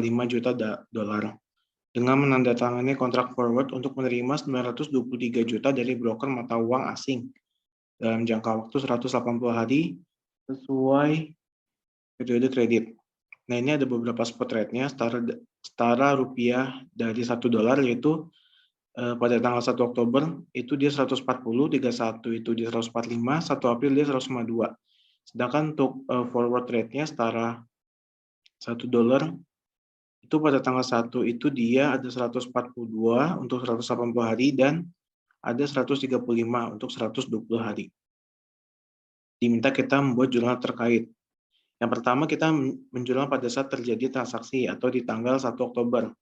5 juta dolar dengan menandatangani kontrak forward untuk menerima 923 juta dari broker mata uang asing dalam jangka waktu 180 hari sesuai periode kredit. Nah, ini ada beberapa spot rate-nya setara rupiah dari $1, yaitu pada tanggal 1 Oktober itu dia 140, 31 itu dia 145, 1 April dia 152. Sedangkan untuk forward rate-nya setara $1 itu pada tanggal 1 itu dia ada 142 untuk 180 hari dan ada 135 untuk 120 hari. Diminta kita membuat jurnal terkait. Yang pertama kita menjurnal pada saat terjadi transaksi atau di tanggal 1 Oktober.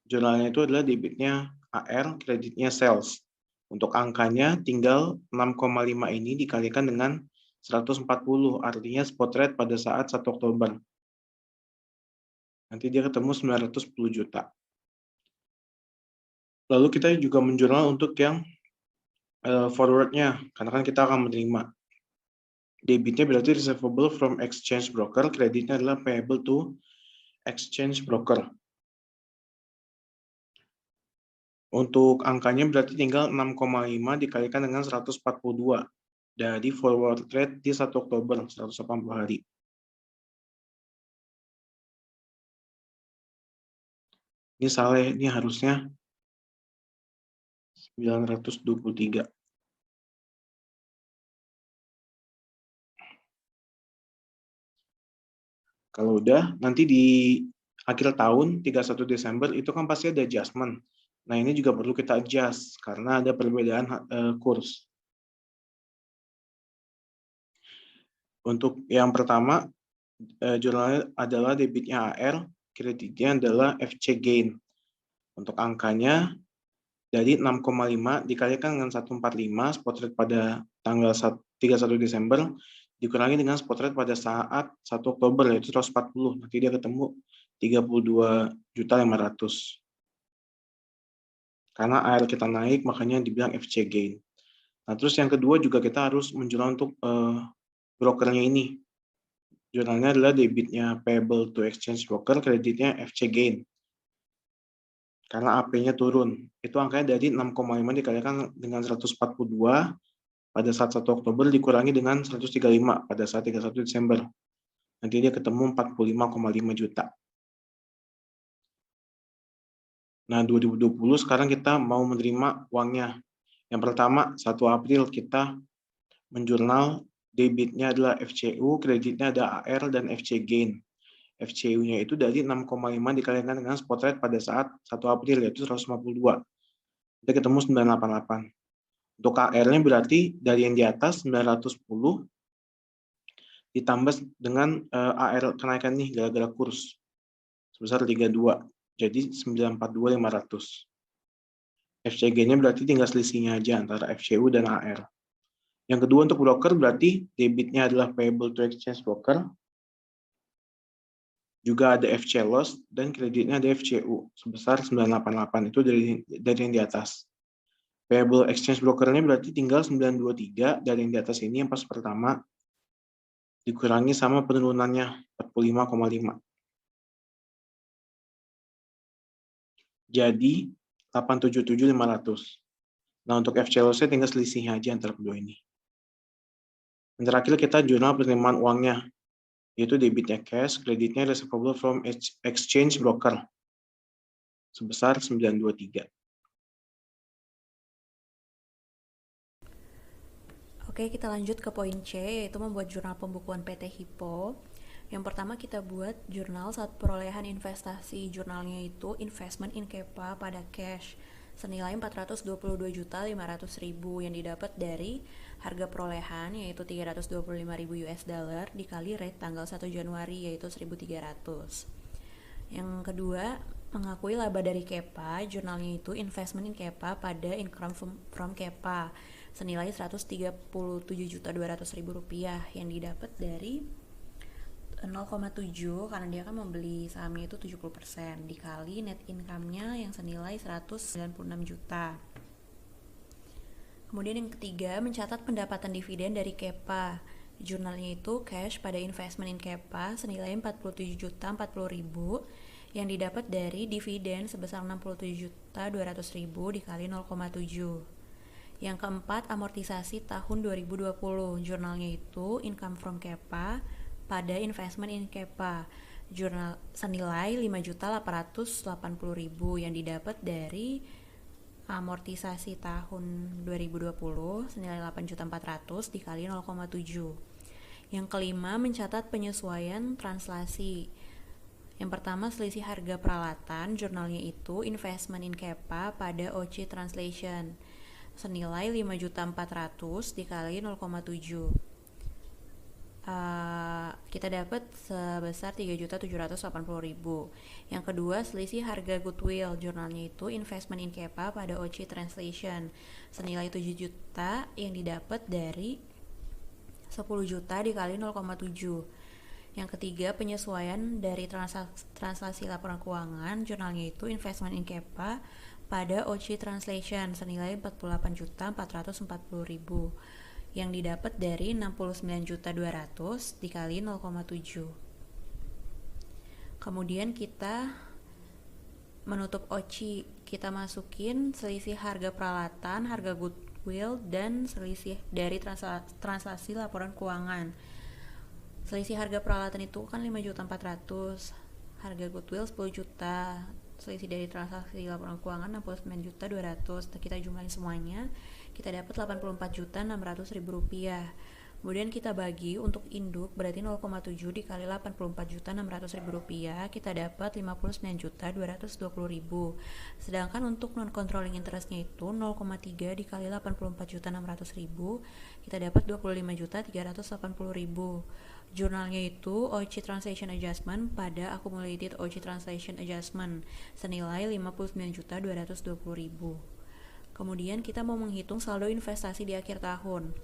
Jurnalnya itu adalah debitnya AR, kreditnya sales. Untuk angkanya tinggal 6,5 ini dikalikan dengan 140, artinya spot rate pada saat 1 Oktober. Nanti dia ketemu 910 juta. Lalu kita juga menjurnal untuk yang forward-nya, karena kan kita akan menerima. Debitnya berarti receivable from exchange broker, kreditnya adalah payable to exchange broker. Untuk angkanya berarti tinggal 6,5 dikalikan dengan 142 dari forward rate di 1 Oktober, 180 hari. Ini salah, ini harusnya 923. Kalau udah, nanti di akhir tahun, 31 Desember, itu kan pasti ada adjustment. Nah, ini juga perlu kita adjust, karena ada perbedaan kurs. Untuk yang pertama, jurnalnya adalah debitnya AR, kreditnya adalah FC gain. Untuk angkanya, dari 6,5 dikalikan dengan 145, spot rate pada tanggal 31 Desember, dikurangi dengan spot rate pada saat 1 Oktober, yaitu 140. Nanti dia ketemu 32.500.000. Karena AR kita naik, makanya dibilang FC gain. Nah, terus yang kedua juga kita harus menjurnal untuk brokernya ini. Jurnalnya adalah debitnya payable to exchange broker, kreditnya FC gain. Karena AP-nya turun. Itu angkanya dari 6,5 dikalikan dengan 142 pada saat 1 Oktober dikurangi dengan 135 pada saat 31 Desember. Nanti dia ketemu 45,5 juta. Nah, 2020 sekarang kita mau menerima uangnya. Yang pertama, 1 April kita menjurnal debitnya adalah FCU, kreditnya ada AR dan FC gain. FCU-nya itu dari 6,5 dikalikan dengan spot rate pada saat 1 April, yaitu 152. Kita ketemu 988. Untuk KR-nya berarti dari yang di atas 910 ditambah dengan AR kenaikan nih gara-gara kurs sebesar 32. Jadi 942.500. FCG-nya berarti tinggal selisihnya aja antara FCU dan AR. Yang kedua untuk broker berarti debitnya adalah payable to exchange broker. Juga ada FC loss dan kreditnya ada FCU sebesar 988, itu dari yang di atas. Payable exchange broker-nya berarti tinggal 923 dari yang di atas ini yang pas pertama dikurangi sama penurunannya 45,5. Jadi 877.500. Nah, untuk FC loss-nya tinggal selisihnya aja antara kedua ini. Dan terakhir kita jurnal penerimaan uangnya, yaitu debitnya cash, kreditnya receivable from exchange broker sebesar 923. Oke, kita lanjut ke poin C, yaitu membuat jurnal pembukuan PT Hippo. Yang pertama kita buat jurnal saat perolehan investasi. Jurnalnya itu investment in Kepa pada cash senilai 422.500.000 yang didapat dari harga perolehan yaitu 325.000 US dollar dikali rate tanggal 1 Januari yaitu 1.300. Yang kedua, mengakui laba dari Kepa. Jurnalnya itu investment in Kepa pada income from Kepa senilai 137.200.000 rupiah yang didapat dari 0,7 karena dia kan membeli sahamnya itu 70% dikali net income-nya yang senilai 196 juta. Kemudian yang ketiga, mencatat pendapatan dividen dari Kepa. Jurnalnya itu cash pada investment in Kepa senilai 47.040.000 yang didapat dari dividen sebesar 67.200.000 dikali 0,7. Yang keempat, amortisasi tahun 2020. Jurnalnya itu income from Kepa pada investment in Kepa. Jurnal senilai 5.880.000 yang didapat dari amortisasi tahun 2020 senilai 8.400.000 dikali 0,7. Yang kelima, mencatat penyesuaian translasi. Yang pertama, selisih harga peralatan. Jurnalnya itu investment in Kepa pada OC Translation senilai 5.400.000 dikali 0,7. Kita dapat sebesar 3.780.000. Yang kedua, selisih harga goodwill. Jurnalnya itu investment in Kepa pada OC Translation senilai 7 juta yang didapat dari 10 juta dikali 0,7. Yang ketiga, penyesuaian dari translasi laporan keuangan. Jurnalnya itu investment in Kepa pada OC Translation senilai 48.440.000 yang didapat dari 69.200 dikali 0,7. Kemudian kita menutup OC, kita masukin selisih harga peralatan, harga goodwill, dan selisih dari transaksi laporan keuangan. Selisih harga peralatan itu kan 5.400.000, harga goodwill 10 juta, selisih dari transaksi laporan keuangan 69.200. Kita jumlahin semuanya, kita dapat 84.600.000 rupiah. Kemudian kita bagi untuk induk, berarti 0,7 dikali 84.600.000 rupiah, kita dapat 59.220.000. Sedangkan untuk non controlling interestnya itu 0,3 dikali 84.600.000, kita dapat 25.380.000. Jurnalnya itu OC Translation Adjustment pada Accumulated OC Translation Adjustment senilai 59.220.000. Kemudian kita mau menghitung saldo investasi di akhir tahun.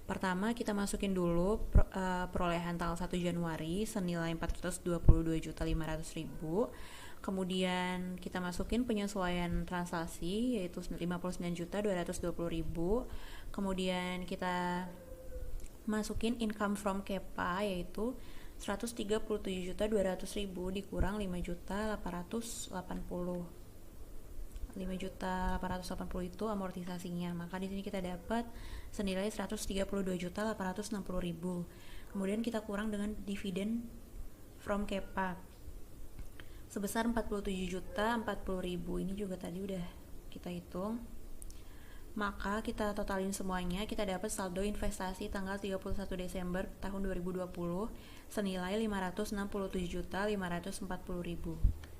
Pertama, kita masukin dulu perolehan tanggal 1 Januari senilai 422.500.000. Kemudian kita masukin penyesuaian transaksi yaitu 59.220.000. Kemudian kita masukin income from Kepa yaitu 137.200.000 dikurang 5.880.000. 5.880 itu amortisasinya, maka di sini kita dapat senilai 132.860.000. Kemudian kita kurang dengan dividen from Kepa sebesar 47.040.000. Ini juga tadi udah kita hitung, maka kita totalin semuanya, kita dapat saldo investasi tanggal 31 Desember tahun 2020 senilai 567.540.000.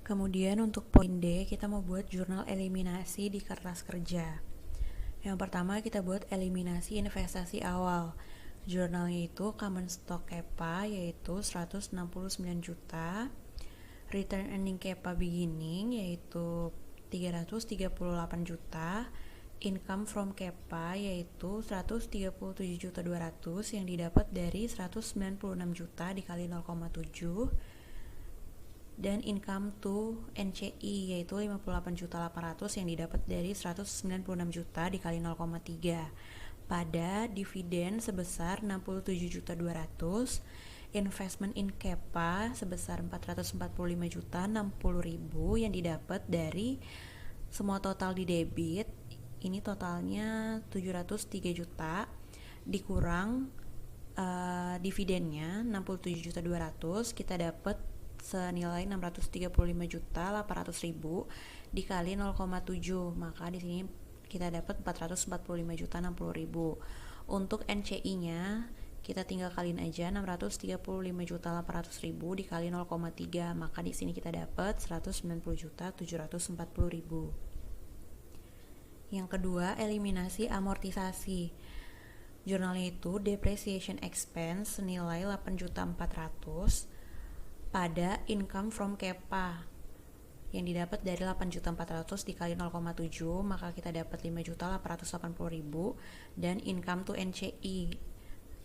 Kemudian untuk poin D, kita mau buat jurnal eliminasi di kertas kerja. Yang pertama kita buat eliminasi investasi awal. Jurnalnya itu common stock Kepa yaitu 169 juta, return earning Kepa beginning yaitu 338 juta, income from Kepa yaitu 137.200 yang didapat dari 196 juta dikali 0,7, dan income to NCI yaitu 58.800 yang didapat dari 196 juta dikali 0,3 pada dividen sebesar 67.200, investment in Kepa sebesar 445.060.000 yang didapat dari semua total di debit, ini totalnya 703 juta dikurang dividennya 67.200, kita dapat senilai 635.800.000 dikali 0,7, maka di sini kita dapat 445.060.000. Untuk NCI-nya kita tinggal kaliin aja 635.800.000 dikali 0,3, maka di sini kita dapat 190.740.000. Yang kedua, eliminasi amortisasi. Jurnalnya itu depreciation expense senilai 8.400.000 pada income from Kepa yang didapat dari 8.400.000 dikali 0,7, maka kita dapat 5.880.000, dan income to NCI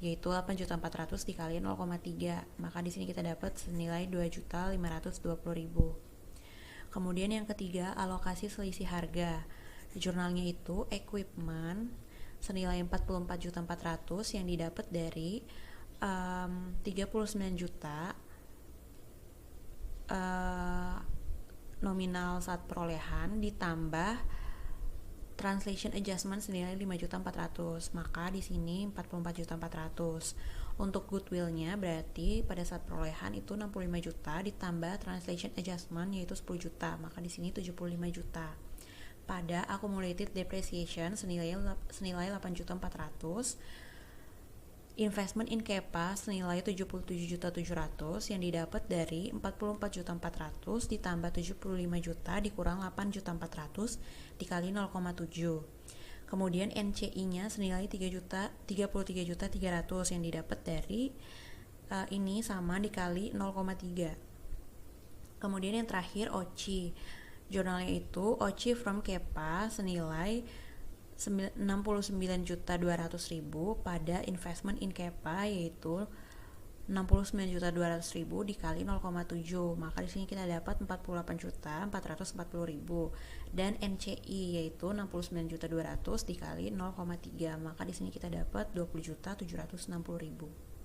yaitu 8.400.000 dikali 0,3, maka di sini kita dapat senilai 2.520.000. Kemudian yang ketiga, alokasi selisih harga. Jurnalnya itu equipment senilai 44.400.000 yang didapat dari 39 juta nominal saat perolehan ditambah translation adjustment senilai 5.400.000. Maka di sini 44.400.000. Untuk goodwill-nya berarti pada saat perolehan itu 65 juta ditambah translation adjustment yaitu 10 juta. Maka di sini 75 juta. Pada accumulated depreciation senilai 8.400.000. Investment in KEPA senilai 77.700.000 yang didapat dari 44.400.000 ditambah 75 juta dikurang 8.400.000 dikali 0,7. Kemudian NCI-nya senilai 33.300.000 yang didapat dari ini sama dikali 0,3. Kemudian yang terakhir OCI. Jurnalnya itu OCI from KEPA senilai 69.200.000 pada investment in KEPA yaitu 69.200.000 dikali 0,7. Maka di sini kita dapat 48.440.000 dan NCI yaitu 69.200.000 dikali 0,3. Maka di sini kita dapat 20.760.000.